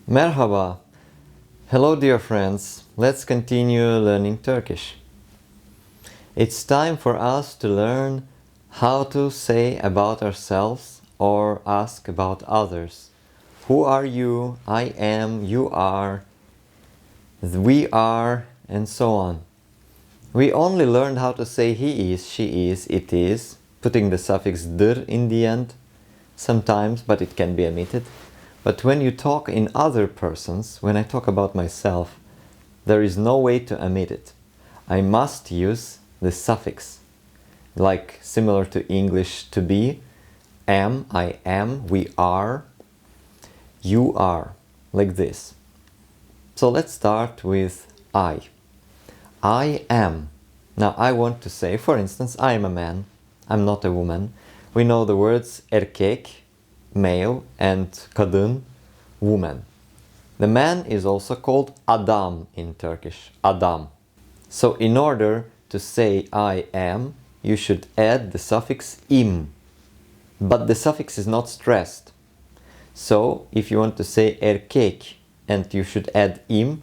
Merhaba. Hello dear friends. Let's continue learning Turkish. It's time for us to learn how to say about ourselves or ask about others. Who are you? I am, you are, we are, and so on. We only learned how to say he is, she is, it is, putting the suffix dir in the end sometimes, but it can be omitted. But when you talk in other persons, when I talk about myself, there is no way to omit it. I must use the suffix, like similar to English to be, am, I am, we are, you are, like this. So let's start with I. I am. Now I want to say, for instance, I am a man, I'm not a woman. We know the words erkek, male, and kadın, woman. The man is also called adam in Turkish, adam. So in order to say I am, you should add the suffix im. But the suffix is not stressed. So if you want to say erkek and you should add im,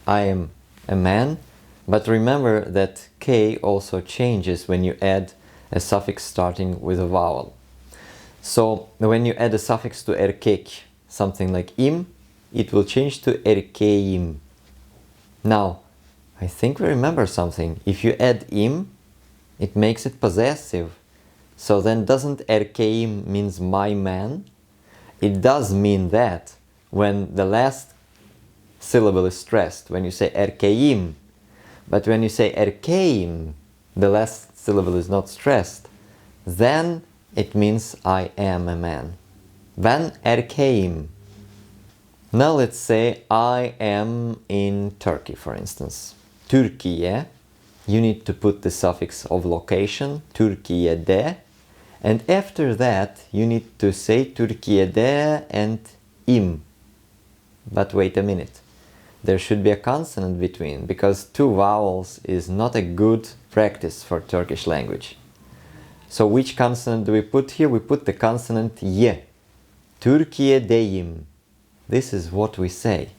I am a man. But remember that K also changes when you add a suffix starting with a vowel. So when you add a suffix to erkek, something like im, it will change to erkeğim. Now, I think we remember something. If you add im, it makes it possessive. So then doesn't erkeğim means my man? It does mean that when the last syllable is stressed, when you say erkeğim. But when you say erkeğim, the last syllable is not stressed, then it means I am a man. Ben erkeğim. Now let's say I am in Turkey, for instance. Türkiye. You need to put the suffix of location, Türkiye'de. And after that, you need to say Türkiye'de and im. But wait a minute. There should be a consonant between, because two vowels is not a good practice for Turkish language. So which consonant do we put here? We put the consonant y. Türkiye'deyim. This is what we say.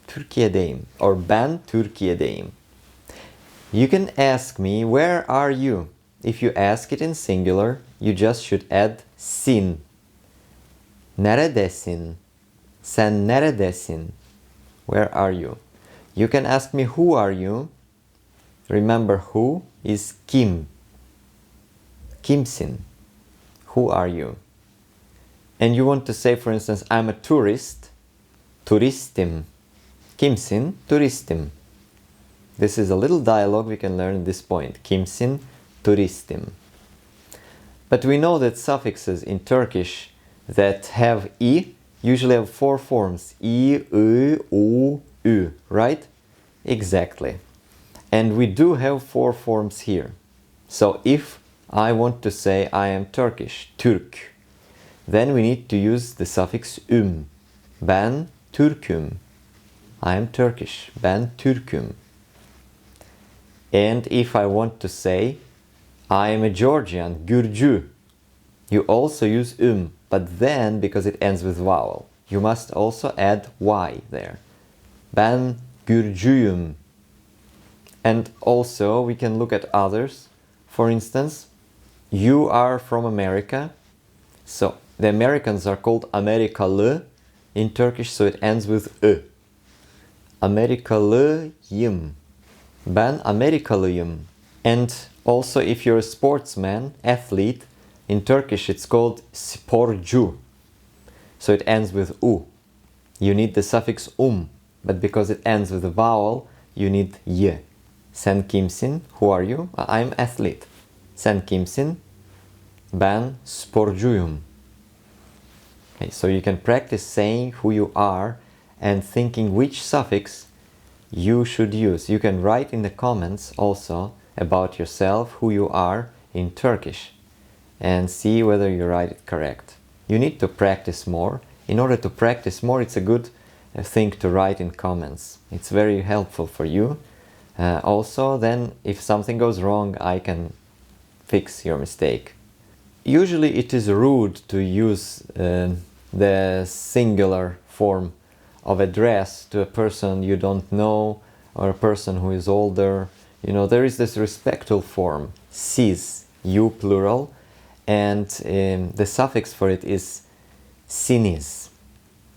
Türkiye'deyim or ben Türkiye'deyim. You can ask me, where are you? If you ask it in singular, you just should add sin. Neredesin? Sen neredesin? Where are you? You can ask me, who are you? Remember, who is kim. Kimsin? Who are you? And you want to say, for instance, I'm a tourist. Turistim. Kimsin? Turistim. This is a little dialogue we can learn at this point. Kimsin? Turistim. But we know that suffixes in Turkish that have I usually have four forms. I, U, Ü, right? Exactly. And we do have four forms here. So if I want to say I am Turkish, Türk, then we need to use the suffix Ben Türk'üm. I am Turkish. Ben Türk'üm. And if I want to say I am a Georgian, Gürcü, you also use but then because it ends with vowel, you must also add y there. Ben Gürcüyüm. And also we can look at others. For instance, you are from America. So the Americans are called Amerikalı in Turkish, so it ends with ı. Amerikalıyım. Ben Amerikalıyım. And also if you're a sportsman, athlete, in Turkish it's called sporcu. So it ends with u. You need the suffix but because it ends with a vowel, you need y. Sen kimsin? Who are you? I'm athlete. Sen kimsin? Ben sporcuyum. Okay, so you can practice saying who you are and thinking which suffix you should use. You can write in the comments also about yourself, who you are in Turkish, and see whether you write it correct. You need to practice more. In order to practice more, it's a good thing to write in comments. It's very helpful for you. Also, then if something goes wrong, I can fix your mistake. Usually it is rude to use the singular form of address to a person you don't know or a person who is older. You know, there is this respectful form, siz, you plural, and the suffix for it is siniz.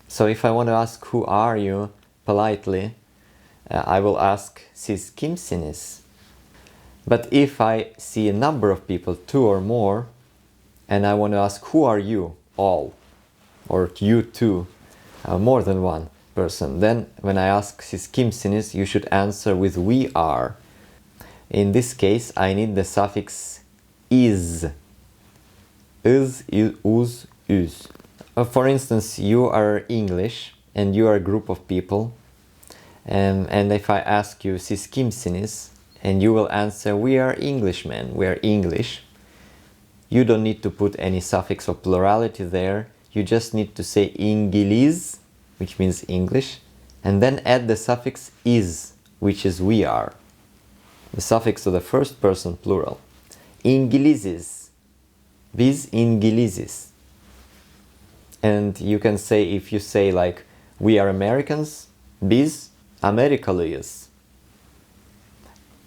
So if I want to ask who are you politely, I will ask siz kimsiniz. But if I see a number of people, two or more, and I want to ask who are you, all, or you too, more than one person, then when I ask siz kimsiniz, you should answer with we are. In this case, I need the suffix is. Is, uz, üz. For instance, you are English and you are a group of people, and if I ask you siz kimsiniz, and you will answer we are Englishmen, we are English, you don't need to put any suffix or plurality there. You just need to say İngiliz, which means English, and then add the suffix is, which is we are, the suffix of the first person plural. İngiliziz, biz İngiliziz. And you can say, if you say like we are Americans, biz Amerikalıyız.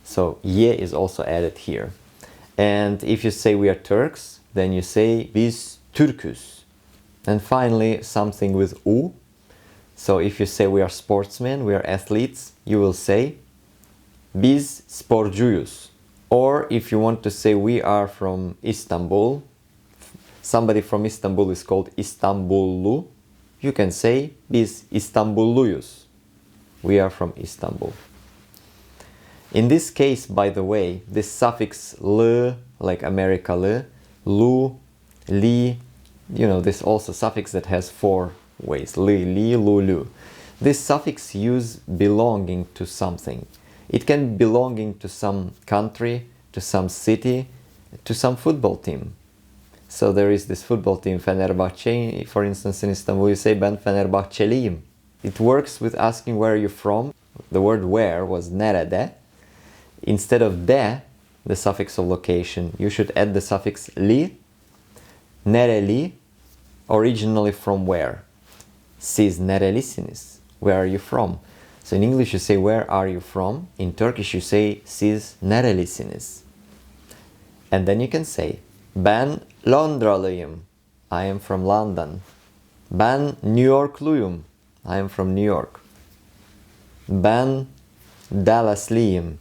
So ye is also added here. And if you say we are Turks, then you say biz Türküz. And finally, something with u. So if you say we are sportsmen, we are athletes, you will say biz sporcuyuz. Or if you want to say we are from Istanbul, somebody from Istanbul is called İstanbullu, you can say biz İstanbulluyuz. We are from Istanbul. In this case, by the way, this suffix l, like Amerikalı, lu, li, you know, this also suffix that has four ways, li, lu, lu. This suffix use belonging to something. It can be belonging to some country, to some city, to some football team. So there is this football team, Fenerbahçe, for instance, in Istanbul, you say ben Fenerbahçeliyim. It works with asking where are you from. The word where was nerede. Instead of de, the suffix of location, you should add the suffix li, nereli, originally from where. Siz nerelisiniz, where are you from? So in English you say where are you from, in Turkish you say siz nerelisiniz. And then you can say ben Londralıyım, I am from London. Ben New Yorkluyum, I am from New York. Ben Dallaslıyım,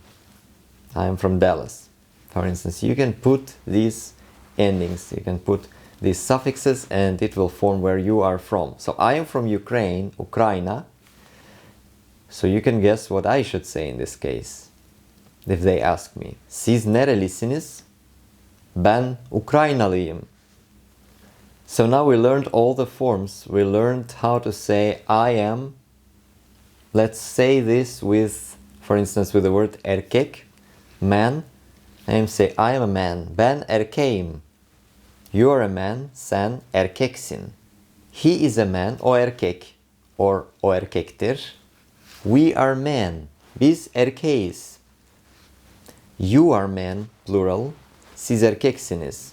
I am from Dallas. For instance, you can put these endings, you can put these suffixes, and it will form where you are from. So I am from Ukraine, Ukraina. So you can guess what I should say in this case. If they ask me, siz nerelisiniz? Ben Ukraynalıyım. So now we learned all the forms. We learned how to say I am. Let's say this with, for instance, with the word erkek, man. And say I am a man. Ben erkeğim. You are a man. Sen erkeksin. He is a man. O erkek. Or o erkektir. We are men. Biz erkeğiz. You are men, plural. Siz erkeksiniz.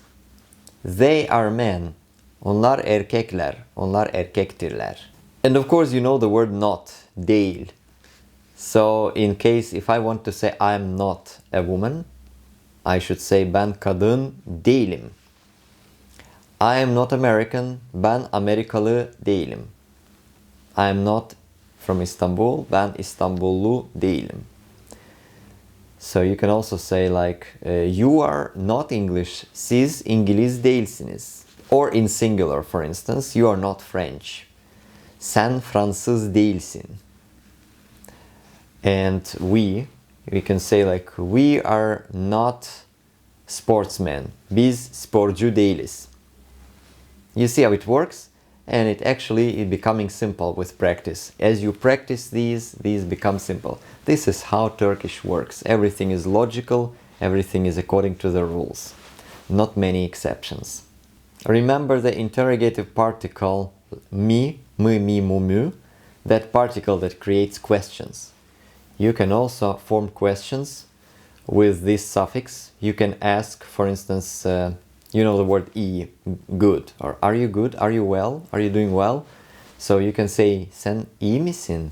They are men. Onlar erkekler. Onlar erkektirler. And of course you know the word not, değil. So in case if I want to say I am not a woman, I should say ben kadın değilim. I am not American. Ben Amerikalı değilim. I am not from Istanbul. Ben İstanbullu değilim. So you can also say like you are not English. Siz İngiliz değilsiniz. Or in singular, for instance, you are not French. Sen Fransız değilsin. And we can say like we are not sportsmen. Biz sporcu değiliz. You see how it works? And it actually is becoming simple with practice. As you practice these become simple. This is how Turkish works. Everything is logical, everything is according to the rules. Not many exceptions. Remember the interrogative particle mi, mi, mu, mu, that particle that creates questions. You can also form questions with this suffix. You can ask, for instance, you know the word good, or are you good? Are you well? Are you doing well? So you can say sen iyi misin?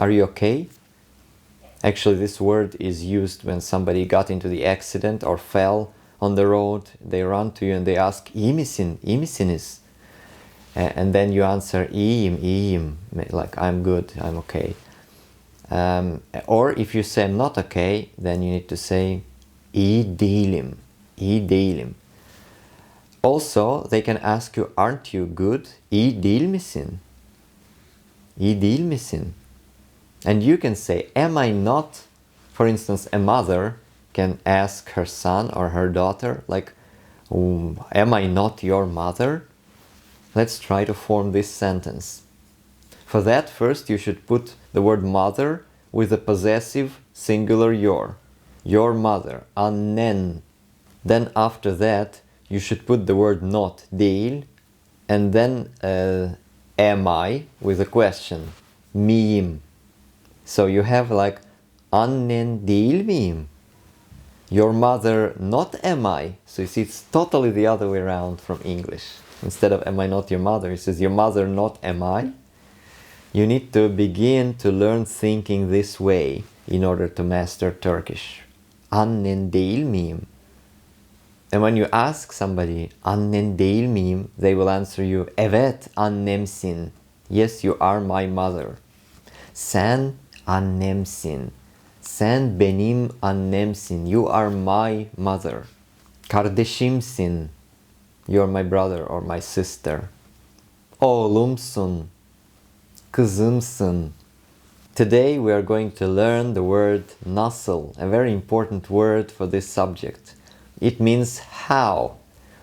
Are you okay? Actually, this word is used when somebody got into the accident or fell on the road. They run to you and they ask, İyi misin? İyi misiniz? And then you answer, İyiyim, iyiyim. Like, I'm good, I'm okay. Or if you say I'm not okay, then you need to say, İyi değilim, iyi değilim. Also, they can ask you, aren't you good? İyi değil misin? İyi değil misin? And you can say, am I not? For instance, a mother can ask her son or her daughter, like, am I not your mother? Let's try to form this sentence. For that, first you should put the word mother with the possessive singular your. Your mother, annen. Then after that, you should put the word not, değil, and then am I with a question, miyim. So you have like, annen değil miyim? Your mother, not am I. So you see, it's totally the other way around from English. Instead of am I not your mother, it says your mother, not am I. You need to begin to learn thinking this way in order to master Turkish. Annen değil miyim? And when you ask somebody, annen değil miyim? They will answer you, evet annemsin. Yes, you are my mother. Sen annemsin. Sen benim annemsin. You are my mother. Kardeşimsin. You're my brother or my sister. Oğlumsun. Kızımsın. Today we are going to learn the word nasıl, a very important word for this subject. It means how.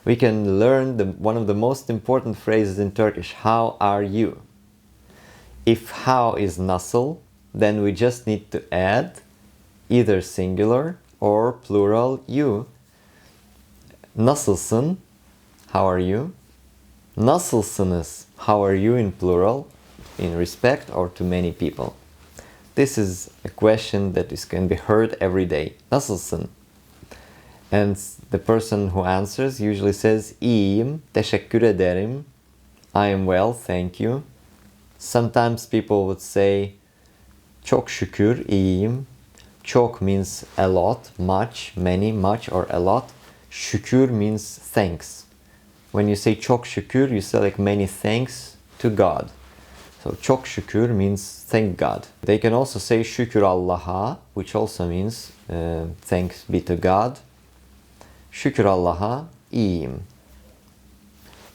We can learn one of the most important phrases in Turkish, how are you? If how is nasıl, then we just need to add either singular or plural you. Nasılsın? How are you? Nasılsınız? How are you in plural, in respect or to many people? This is a question that can be heard every day. Nasılsın? And the person who answers usually says, İyiyim, teşekkür ederim. I am well, thank you. Sometimes people would say, çok şükür, iyiyim. Çok means a lot, much, many, much, or a lot. Şükür means thanks. When you say çok şükür, you say like many thanks to God. So çok şükür means thank God. They can also say şükür Allah'a, which also means thanks be to God. Şükür Allah'a, iyiyim.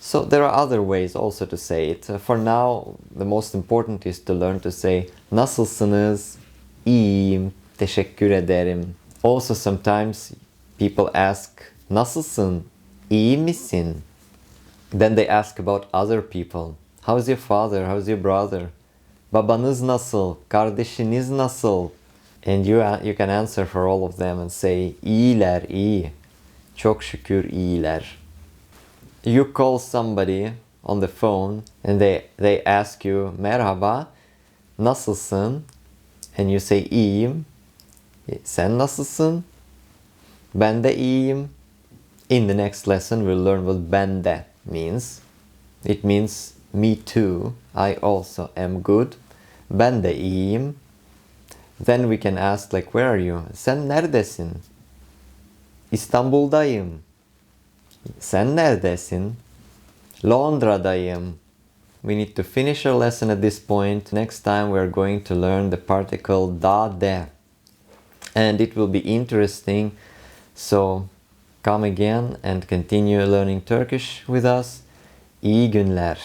So there are other ways also to say it. For now, the most important is to learn to say nasılsınız, iyiyim, teşekkür ederim. Also sometimes people ask nasılsın, iyi misin? Then they ask about other people. How's your father? How's your brother? Babanız nasıl? Kardeşiniz nasıl? And you can answer for all of them and say iyiler, iyi. Çok şükür iyiler. You call somebody on the phone and they ask you merhaba, nasılsın? And you say iyiyim. Sen nasılsın? Ben de iyiyim. In the next lesson we'll learn what ben de means. It means me too. I also am good. Ben de iyiyim. Then we can ask like where are you? Sen neredesin? İstanbul'dayım. Sen neredesin? Londra'dayım. We need to finish our lesson at this point. Next time we are going to learn the particle da de. And it will be interesting. So come again and continue learning Turkish with us. İyi günler.